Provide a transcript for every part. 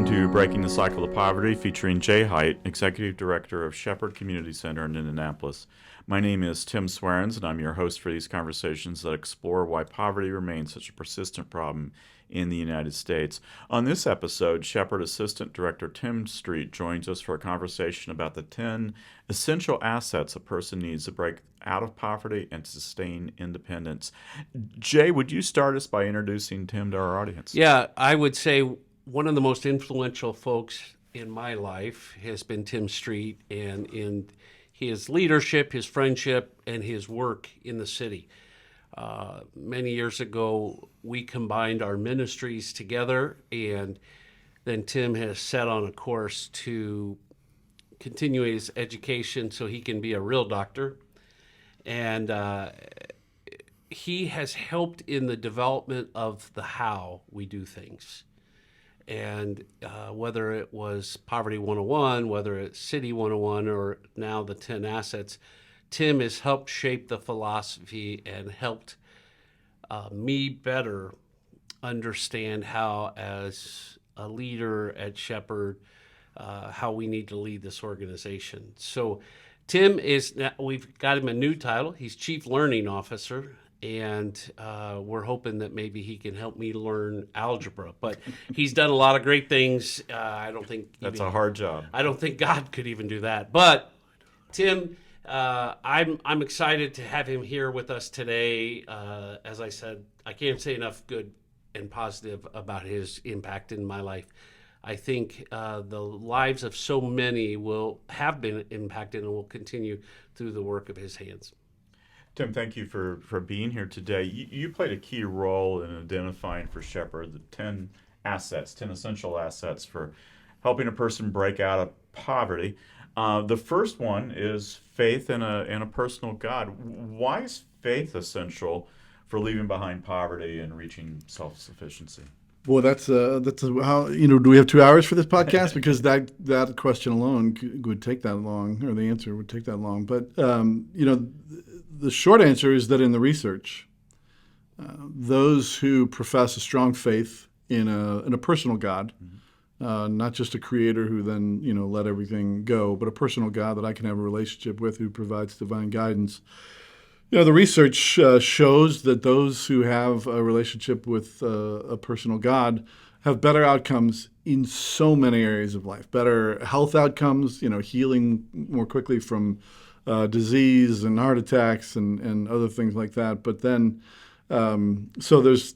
Welcome to Breaking the Cycle of Poverty, featuring Jay Height, Executive Director of Shepherd Community Center in Indianapolis. My name is Tim Swearens, and I'm your host for these conversations that explore why poverty remains such a persistent problem in the United States. On this episode, Shepherd Assistant Director Tim Streett joins us for a conversation about the 10 essential assets a person needs to break out of poverty and sustain independence. Jay, would you start us by introducing Tim to our audience? Yeah, I would say one of the most influential folks in my life has been Tim Streett, and in his leadership, his friendship, and his work in the city. Many years ago, we combined our ministries together, and then Tim has set on a course to continue his education so he can be a real doctor. And he has helped in the development of the how we do things. And whether it was Poverty 101, whether it's City 101, or now the 10 assets, Tim has helped shape the philosophy and helped me better understand how, as a leader at Shepherd, how we need to lead this organization. So Tim we've got him a new title. He's Chief Learning Officer. And we're hoping that maybe he can help me learn algebra. But he's done a lot of great things. I don't think that's a hard job. I don't think God could even do that. But Tim, I'm excited to have him here with us today. As I said, I can't say enough good and positive about his impact in my life. I think the lives of so many have been impacted and will continue through the work of his hands. Tim, thank you for being here today. You played a key role in identifying for Shepherd the 10 essential assets for helping a person break out of poverty. The first one is faith in a personal God. Why is faith essential for leaving behind poverty and reaching self-sufficiency? Well, that's how, do we have 2 hours for this podcast? Because that question alone would take that long, or the answer would take that long. But, the short answer is that in the research, those who profess a strong faith in a personal God, not just a creator who then, let everything go, but a personal God that I can have a relationship with who provides divine guidance. The research shows that those who have a relationship with a personal God have better outcomes in so many areas of life, better health outcomes, healing more quickly from disease and heart attacks and other things like that. But then, so there's,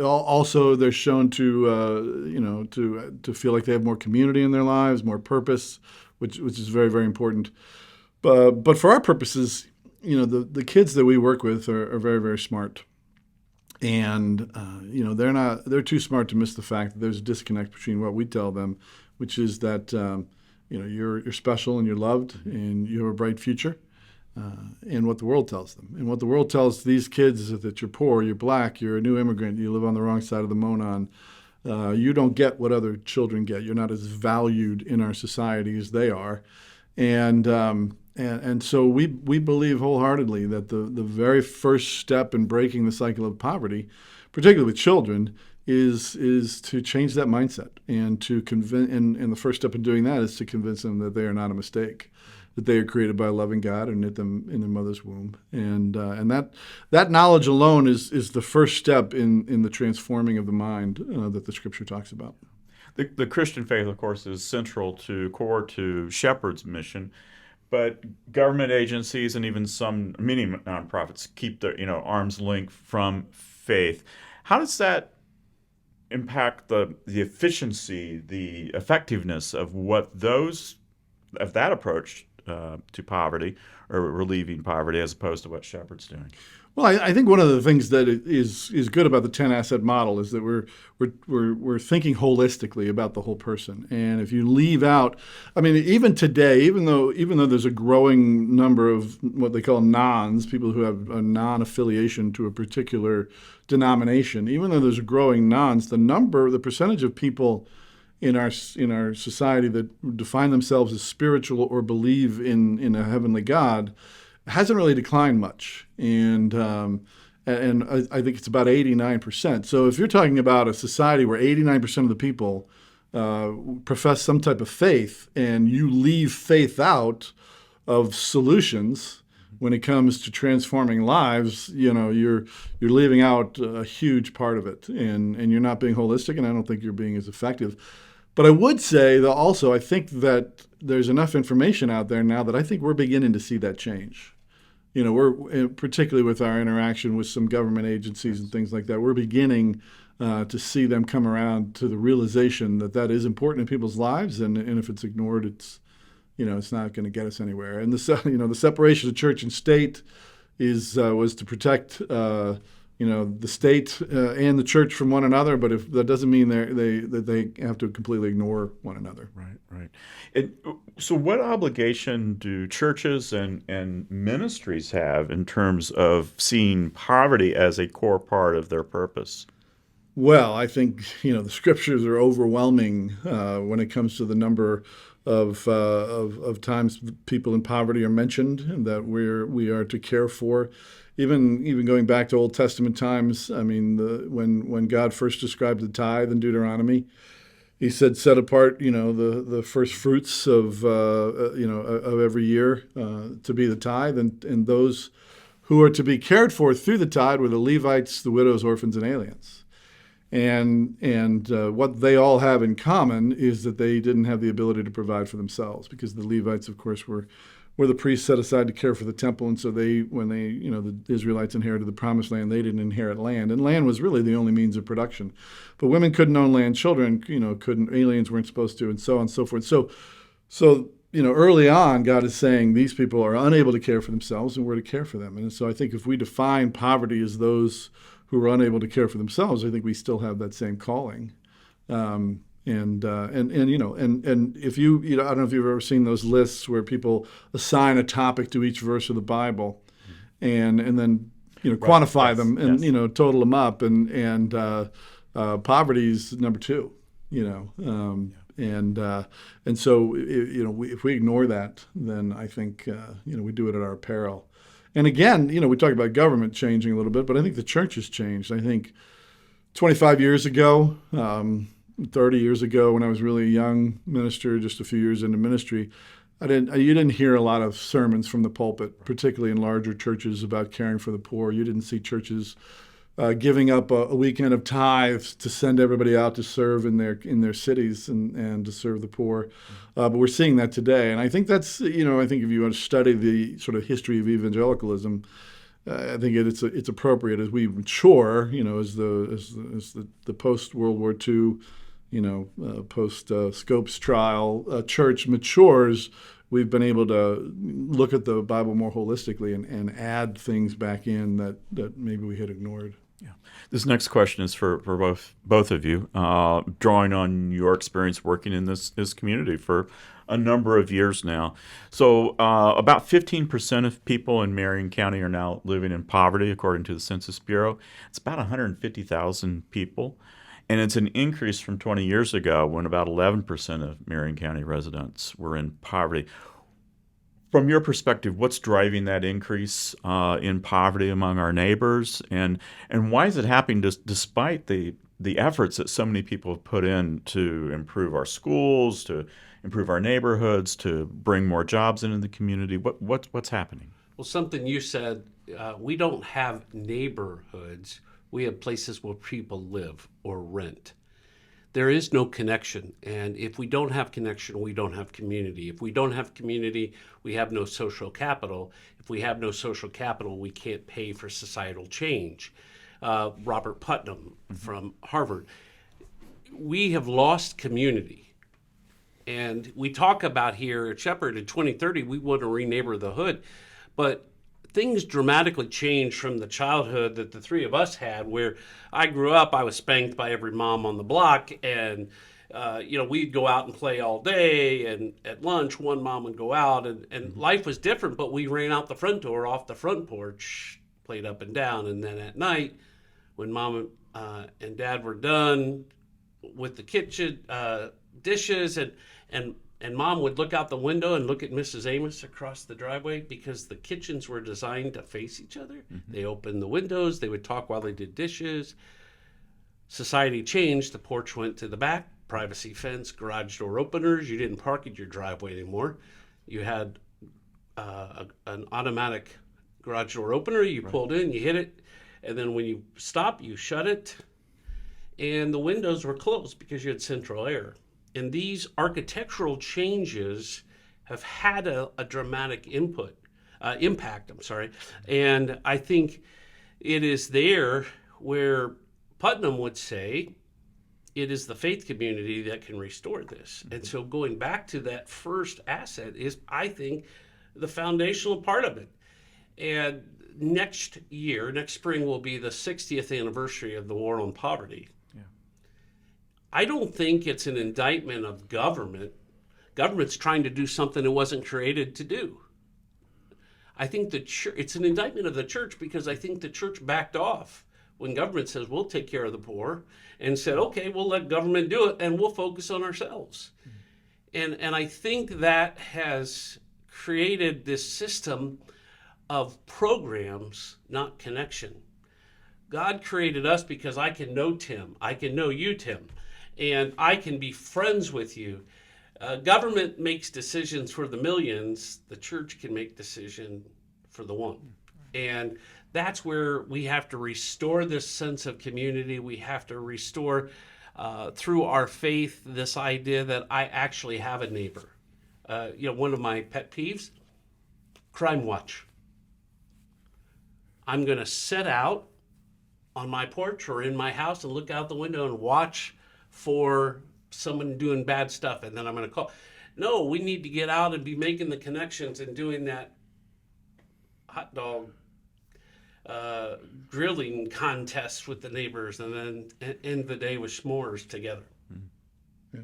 also they're shown to feel like they have more community in their lives, more purpose, which is very, very important. But for our purposes, the kids that we work with are very, very smart. And, they're too smart to miss the fact that there's a disconnect between what we tell them, which is that, you're special and you're loved and you have a bright future, and what the world tells them. And what the world tells these kids is that you're poor, you're black, you're a new immigrant, you live on the wrong side of the Monon. You don't get what other children get. You're not as valued in our society as they are. And so we believe wholeheartedly that the very first step in breaking the cycle of poverty, particularly with children, is to change that mindset and to convince. And the first step in doing that is to convince them that they are not a mistake, that they are created by a loving God and knit them in their mother's womb. And that knowledge alone is the first step in the transforming of the mind that the Scripture talks about. The Christian faith, of course, is core to Shepherd's mission. But government agencies and even many nonprofits keep their arm's length from faith. How does that impact the efficiency, the effectiveness of that approach to poverty or relieving poverty as opposed to what Shepherd's doing? Well, I think one of the things that is good about the 10 asset model is that we're thinking holistically about the whole person. And if you leave out, even today, even though there's a growing number of what they call nons, people who have a non-affiliation to a particular denomination, even though there's a growing nons, the percentage of people in our society that define themselves as spiritual or believe in a heavenly God hasn't really declined much, and I think it's about 89%. So if you're talking about a society where 89% of the people profess some type of faith and you leave faith out of solutions when it comes to transforming lives, you're leaving out a huge part of it, and you're not being holistic, and I don't think you're being as effective. But I would say that also, I think that there's enough information out there now that I think we're beginning to see that change. We're particularly with our interaction with some government agencies and things like that, we're beginning to see them come around to the realization that is important in people's lives, and if it's ignored, it's not going to get us anywhere. And the separation of church and state was to protect the state and the church from one another. But if that doesn't mean that they have to completely ignore one another. Right. So, what obligation do churches and ministries have in terms of seeing poverty as a core part of their purpose? Well, I think the scriptures are overwhelming when it comes to the number of times people in poverty are mentioned and that we are to care for. Even going back to Old Testament times, I mean, when God first described the tithe in Deuteronomy, He said, "Set apart, the first fruits of every year to be the tithe, and those who are to be cared for through the tithe were the Levites, the widows, orphans, and aliens." And what they all have in common is that they didn't have the ability to provide for themselves, because the Levites, of course, were the priests set aside to care for the temple. And so when the Israelites inherited the promised land, they didn't inherit land. And land was really the only means of production. But women couldn't own land, children, couldn't, aliens weren't supposed to, and so on and so forth. So early on, God is saying these people are unable to care for themselves and we're to care for them. And so I think if we define poverty as those who are unable to care for themselves, I think we still have that same calling. And if you I don't know if you've ever seen those lists where people assign a topic to each verse of the Bible, and then quantify them and total them up, and poverty's number 2. And so if we ignore that, then I think we do it at our peril. And again, we talk about government changing a little bit, but I think the church has changed. I think 25 years ago, 30 years ago, when I was really a young minister, just a few years into ministry, you didn't hear a lot of sermons from the pulpit, particularly in larger churches, about caring for the poor. You didn't see churches giving up a weekend of tithes to send everybody out to serve in their cities and to serve the poor. But we're seeing that today. And I think that's, I think if you want to study the sort of history of evangelicalism, I think it's appropriate as we mature, as the post-World War II, post Scopes trial church matures, we've been able to look at the Bible more holistically and add things back in that maybe we had ignored. Yeah. This next question is for both of you, drawing on your experience working in this community for a number of years now. So about 15% of people in Marion County are now living in poverty, according to the Census Bureau. It's about 150,000 people, and it's an increase from 20 years ago when about 11% of Marion County residents were in poverty. From your perspective, what's driving that increase in poverty among our neighbors, and why is it happening despite the efforts that so many people have put in to improve our schools, to improve our neighborhoods, to bring more jobs into the community? What's happening? Well, something you said, we don't have neighborhoods. We have places where people live or rent. There is no connection, and if we don't have connection, we don't have community. If we don't have community, we have no social capital. If we have no social capital, we can't pay for societal change. Robert Putnam from Harvard. We have lost community, and we talk about here at Shepherd in 2030, we want to re-neighbor the hood, but things dramatically changed from the childhood that the three of us had, where I grew up, I was spanked by every mom on the block, and we'd go out and play all day, and at lunch, one mom would go out, and life was different, but we ran out the front door, off the front porch, played up and down, and then at night, when mom and dad were done with the kitchen dishes, and mom would look out the window and look at Mrs. Amos across the driveway, because the kitchens were designed to face each other. Mm-hmm. They opened the windows. They would talk while they did dishes. Society changed. The porch went to the back. privacy fence, garage door openers. You didn't park in your driveway anymore. You had an automatic garage door opener. You pulled in, you hit it, and then when you stop, you shut it, and the windows were closed because you had central air. And these architectural changes have had a dramatic impact. And I think it is there where Putnam would say it is the faith community that can restore this. And so going back to that first asset is, I think, the foundational part of it. And next spring will be the 60th anniversary of the War on Poverty. Yeah. I don't think it's an indictment of government. Government's trying to do something it wasn't created to do. I think it's an indictment of the church, because I think the church backed off when government says, we'll take care of the poor, and said, okay, we'll let government do it and we'll focus on ourselves. And I think that has created this system of programs, not connection. God created us because I can know Tim, I can know you, Tim, and I can be friends with you. Government makes decisions for the millions. The church can make decision for the one. And that's where we have to restore this sense of community. We have to restore, through our faith, this idea that I actually have a neighbor. One of my pet peeves, crime watch. I'm going to sit out on my porch or in my house and look out the window and watch for someone doing bad stuff, and then I'm going to call. No, we need to get out and be making the connections and doing that hot dog grilling contest with the neighbors, and then end the day with s'mores together. Yeah.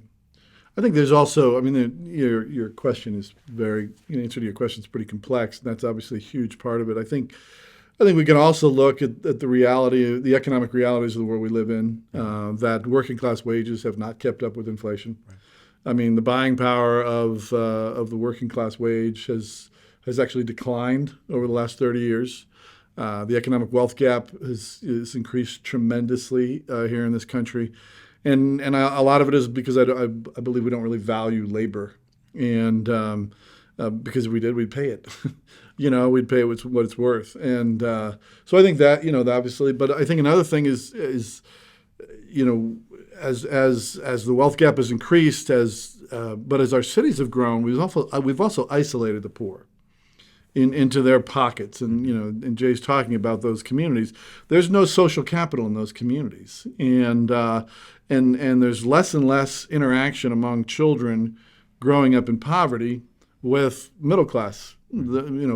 I think there's also, your question is answer to your question is pretty complex, and that's obviously a huge part of it. I think we can also look at the reality, the economic realities of the world we live in, that working class wages have not kept up with inflation. Right. The buying power of the working class wage has actually declined over the last 30 years. The economic wealth gap has increased tremendously here in this country. And a lot of it is because I believe we don't really value labor. And because if we did, we'd pay it. We'd pay it what it's worth. And so I think that, obviously, but I think another thing is as the wealth gap has increased, but as our cities have grown, we've also isolated the poor into their pockets. And Jay's talking about those communities. There's no social capital in those communities. And there's less and less interaction among children growing up in poverty with middle class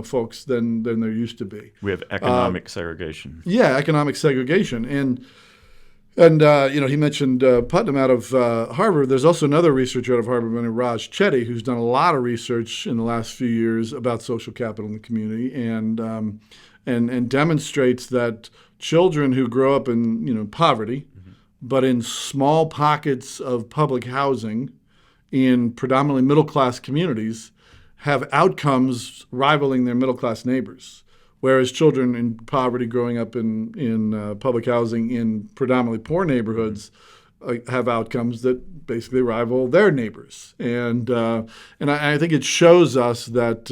folks than there used to be. We have economic segregation. Yeah, economic segregation. And he mentioned Putnam out of Harvard. There's also another researcher out of Harvard named Raj Chetty, who's done a lot of research in the last few years about social capital in the community, and demonstrates that children who grow up in poverty, but in small pockets of public housing in predominantly middle class communities, have outcomes rivaling their middle class neighbors. Whereas children in poverty growing up in public housing in predominantly poor neighborhoods have outcomes that basically rival their neighbors. And I think it shows us that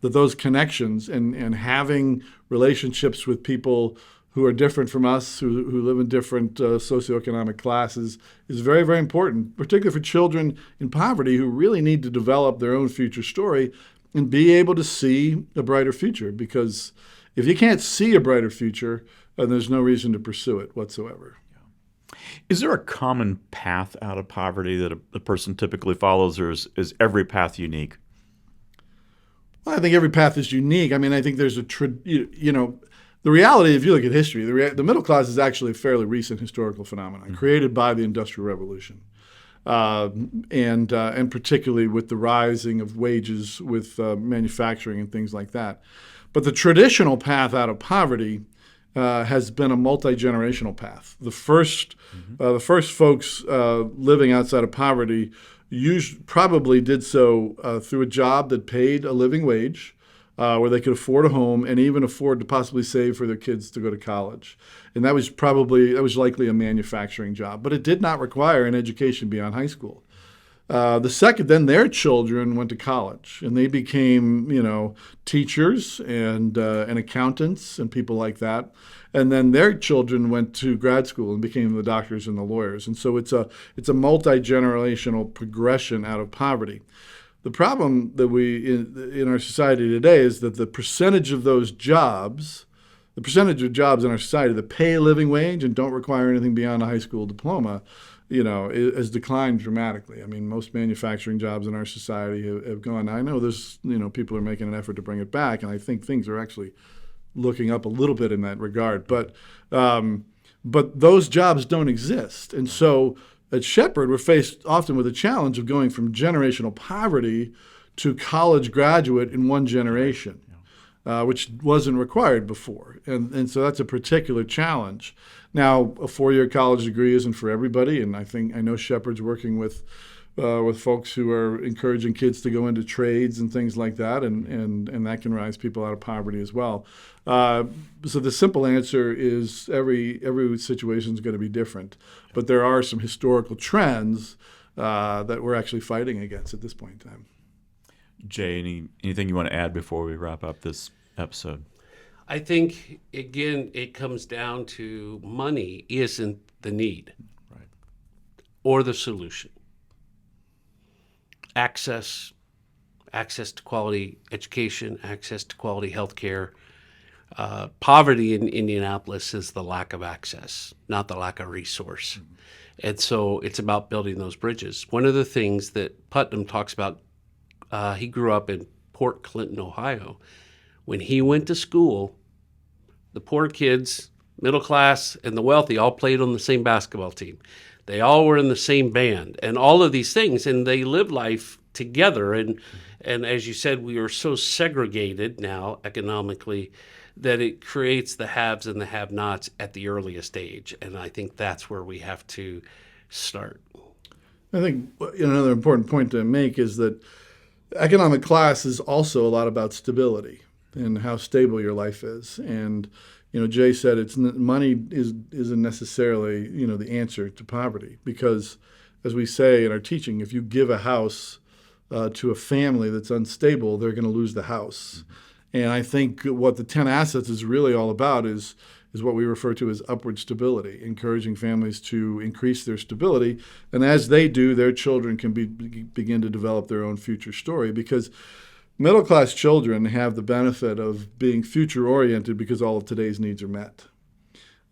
those connections and having relationships with people who are different from us, who live in different socioeconomic classes, is very, very important, particularly for children in poverty who really need to develop their own future story and be able to see a brighter future. Because if you can't see a brighter future, there's no reason to pursue it whatsoever. Is there a common path out of poverty that a person typically follows, or is every path unique? Well, I think every path is unique. I think there's the reality, if you look at history, the middle class is actually a fairly recent historical phenomenon created by the Industrial Revolution. And particularly with the rising of wages with manufacturing and things like that. But the traditional path out of poverty has been a multi-generational path. The first folks living outside of poverty probably did so through a job that paid a living wage, where they could afford a home and even afford to possibly save for their kids to go to college. And that was likely a manufacturing job, but it did not require an education beyond high school. Then their children went to college, and they became, teachers and accountants and people like that. And then their children went to grad school and became the doctors and the lawyers. And so it's a multi-generational progression out of poverty. The problem that in our society today is that the percentage of jobs in our society that pay a living wage and don't require anything beyond a high school diploma, has declined dramatically. I mean, most manufacturing jobs in our society have gone. I know there's, people are making an effort to bring it back, and I think things are actually looking up a little bit in that regard. But those jobs don't exist. And so at Shepherd, we're faced often with a challenge of going from generational poverty to college graduate in one generation, which wasn't required before. And so that's a particular challenge. Now, a 4-year college degree isn't for everybody, and I know Shepherd's working with folks who are encouraging kids to go into trades and things like that, and that can rise people out of poverty as well. So the simple answer is every situation is going to be different, but there are some historical trends that we're actually fighting against at this point in time. Jay, anything you want to add before we wrap up this episode? I think, again, it comes down to money isn't the need, right, or the solution. Access to quality education, access to quality health care. Poverty in Indianapolis is the lack of access, not the lack of resource. Mm-hmm. And so it's about building those bridges. One of the things that Putnam talks about, he grew up in Port Clinton, Ohio. When he went to school, the poor kids, middle class, and the wealthy all played on the same basketball team. They all were in the same band and all of these things, and they lived life together. And as you said, we are so segregated now economically that it creates the haves and the have-nots at the earliest age. And I think that's where we have to start. I think another important point to make is that economic class is also a lot about stability and how stable your life is. And Jay said money isn't necessarily the answer to poverty, because as we say in our teaching, if you give a house to a family that's unstable, they're going to lose the house. And I think what the 10 assets is really all about is what we refer to as upward stability, encouraging families to increase their stability. And as they do, their children can begin to develop their own future story, because middle-class children have the benefit of being future-oriented because all of today's needs are met.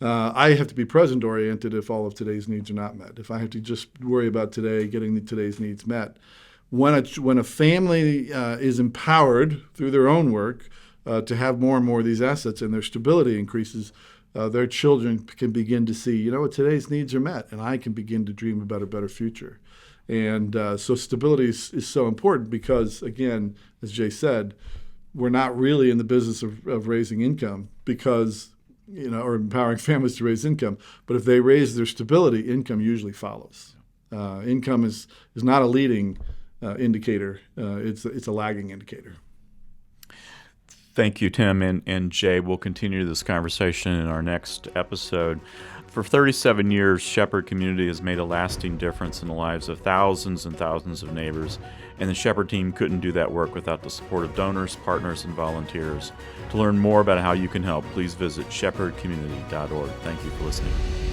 I have to be present-oriented if all of today's needs are not met, if I have to just worry about today, getting today's needs met. When a family is empowered through their own work to have more and more of these assets and their stability increases, their children can begin to see, today's needs are met, and I can begin to dream about a better future. And so stability is so important because, again, as Jay said, we're not really in the business of raising income because, or empowering families to raise income. But if they raise their stability, income usually follows. Income is not a leading indicator. It's a lagging indicator. Thank you, Tim and Jay. We'll continue this conversation in our next episode. For 37 years, Shepherd Community has made a lasting difference in the lives of thousands and thousands of neighbors, and the Shepherd team couldn't do that work without the support of donors, partners, and volunteers. To learn more about how you can help, please visit shepherdcommunity.org. Thank you for listening.